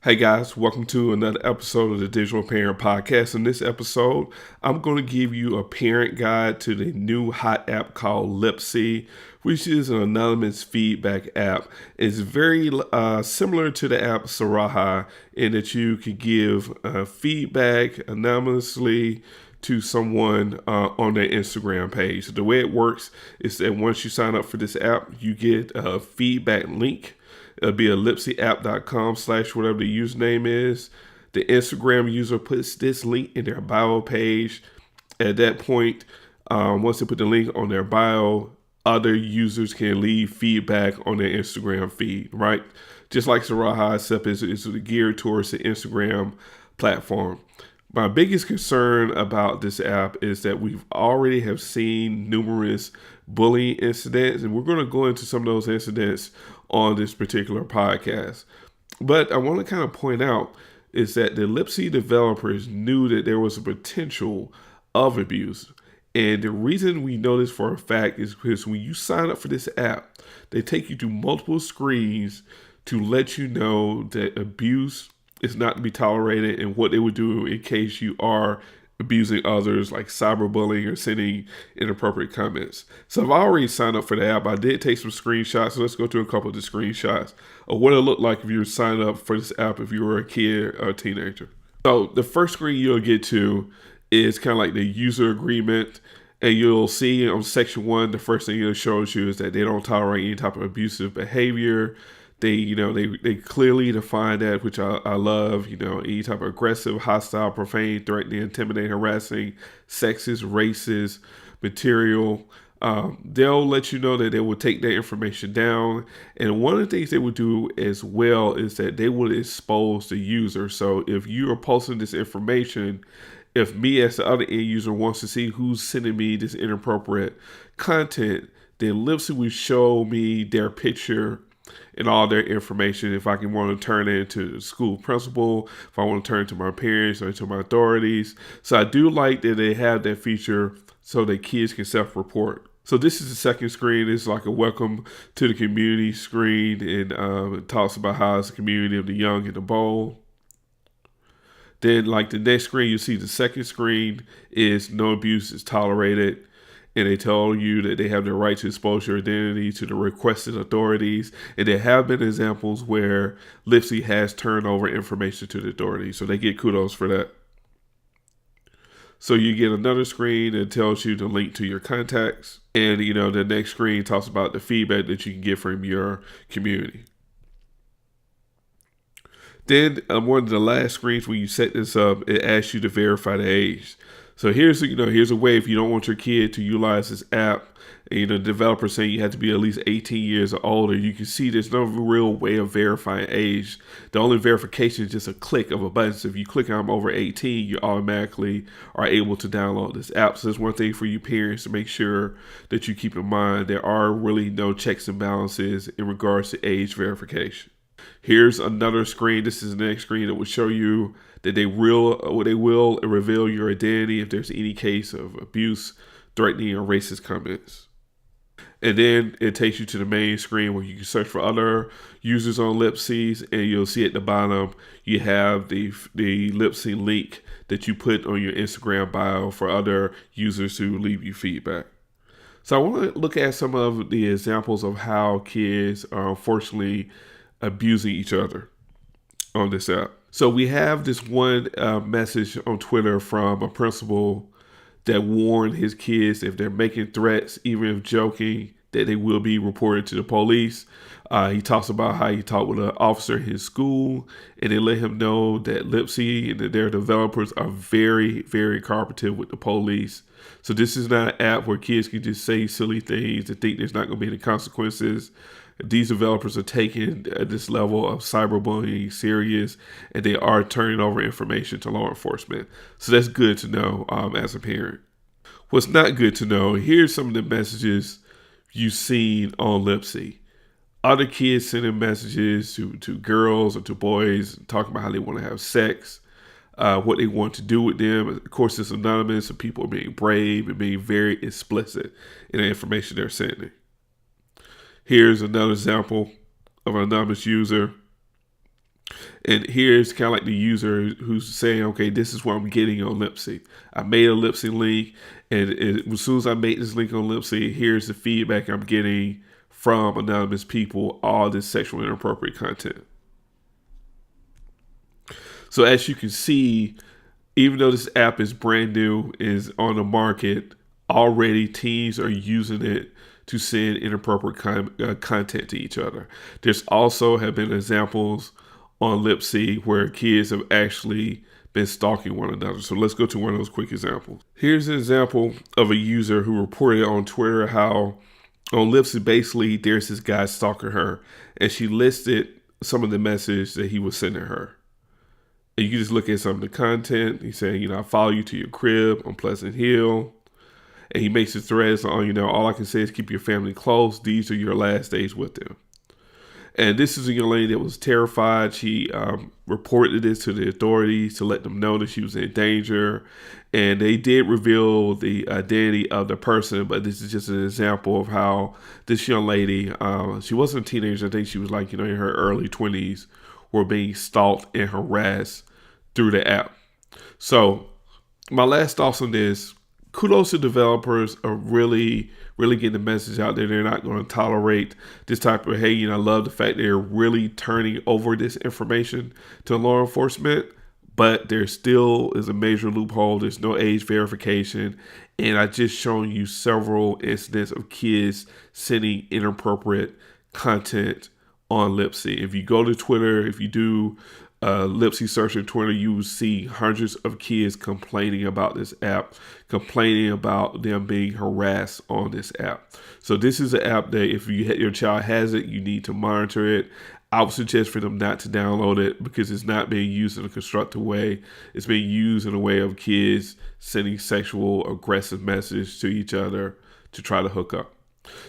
Hey guys, welcome to another episode of the Digital Parent Podcast. In this episode, I'm going to give you a parent guide to the new hot app called Lipsi, which is an anonymous feedback app. It's very similar to the app Saraha in that you can give feedback anonymously to someone on their Instagram page. The way it works is that once you sign up for this app, you get a feedback link. It'll be a lipsiapp.com/ whatever the username is. The Instagram user puts this link in their bio page. At that point, once they put the link on their bio, other users can leave feedback on their Instagram feed, right? Just like Saraha, except it's geared towards the Instagram platform. My biggest concern about this app is that we've already have seen numerous bullying incidents, and we're going to go into some of those incidents on this particular podcast. But I want to kind of point out is that the Lipsi developers knew that there was a potential of abuse. And the reason we know this for a fact is because when you sign up for this app, they take you to multiple screens to let you know that abuse is not to be tolerated and what they would do in case you are abusing others, like cyberbullying or sending inappropriate comments. So I've already signed up for the app. I did take some screenshots. So let's go through a couple of the screenshots of what it looked like if you were signed up for this app if you were a kid or a teenager. So the first screen you'll get to is kind of like the user agreement. And you'll see on section 1, the first thing it shows you is that they don't tolerate any type of abusive behavior. They clearly define that, which I love, any type of aggressive, hostile, profane, threatening, intimidating, harassing, sexist, racist material. They'll let you know that they will take that information down. And one of the things they would do as well is that they would expose the user. So if you are posting this information, if me as the other end user wants to see who's sending me this inappropriate content, then Lipsi will show me their picture and all their information. If I can want to turn it into the school principal, if I want to turn it to my parents or to my authorities. So I do like that they have that feature so that kids can self-report. So this is the second screen. It's like a welcome to the community screen, and it talks about how it's a community of the young and the bold. Then like the next screen, you see the second screen is no abuse is tolerated. And they tell you that they have the right to expose your identity to the requested authorities. And there have been examples where Lipsi has turned over information to the authorities. So they get kudos for that. So you get another screen that tells you the link to your contacts. And, the next screen talks about the feedback that you can get from your community. Then one of the last screens when you set this up, it asks you to verify the age. So here's a way if you don't want your kid to utilize this app, the developer saying you have to be at least 18 years or older. You can see there's no real way of verifying age. The only verification is just a click of a button. So if you click I'm over 18, you automatically are able to download this app. So that's one thing for you parents to make sure that you keep in mind. There are really no checks and balances in regards to age verification. Here's another screen. This is the next screen that will show you that they will reveal your identity if there's any case of abuse, threatening, or racist comments. And then it takes you to the main screen where you can search for other users on Lipsi, and you'll see at the bottom you have the Lipsi link that you put on your Instagram bio for other users to leave you feedback. So I want to look at some of the examples of how kids are unfortunately abusing each other on this app. So we have this one message on Twitter from a principal that warned his kids if they're making threats, even if joking, that they will be reported to the police. He talks about how he talked with an officer in his school, and they let him know that Lipsi and that their developers are very, very cooperative with the police. So this is not an app where kids can just say silly things and think there's not going to be any consequences. These developers are taking this level of cyberbullying serious, and they are turning over information to law enforcement. So that's good to know as a parent. What's not good to know, here's some of the messages you've seen on Lipsi. Other kids sending messages to girls or to boys talking about how they want to have sex, what they want to do with them. Of course, it's anonymous, so people are being brave and being very explicit in the information they're sending. Here's another example of an anonymous user. And here's kind of like the user who's saying, okay, this is what I'm getting on Lipsi. I made a Lipsi link, and as soon as I make this link on Lipsi, here's the feedback I'm getting from anonymous people, all this sexual inappropriate content. So as you can see, even though this app is brand new, is on the market, already teens are using it to send inappropriate content to each other. There's also have been examples on Lipsi where kids have actually been stalking one another. So let's go to one of those quick examples. Here's an example of a user who reported on Twitter how on Lipsi, basically, there's this guy stalking her, and she listed some of the message that he was sending her. And you can just look at some of the content. He's saying, I follow you to your crib on Pleasant Hill. And he makes his threads on, all I can say is keep your family close. These are your last days with them. And this is a young lady that was terrified. She reported this to the authorities to let them know that she was in danger. And they did reveal the identity of the person, but this is just an example of how this young lady, she wasn't a teenager. I think she was like, in her early 20s, were being stalked and harassed through the app. So my last thoughts on this, kudos to developers are really getting the message out there. They're not going to tolerate this type of hate. I love the fact they're really turning over this information to law enforcement, but there still is a major loophole. There's no age verification. And I just shown you several incidents of kids sending inappropriate content on Lipsi. If you go to Twitter, if you do Lipsi search on Twitter, you will see hundreds of kids complaining about this app, complaining about them being harassed on this app. So this is an app that if your child has it, you need to monitor it. I would suggest for them not to download it because it's not being used in a constructive way. It's being used in a way of kids sending sexual, aggressive messages to each other to try to hook up.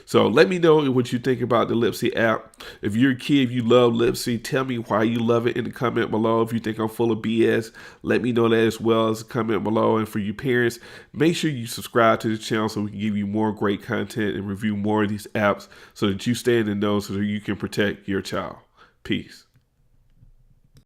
So let me know what you think about the Lipsi app. If you're a kid, if you love Lipsi, tell me why you love it in the comment below. If you think I'm full of BS, let me know that as well as a comment below. And for you parents, make sure you subscribe to the channel so we can give you more great content and review more of these apps so that you stay in the know so that you can protect your child. Peace.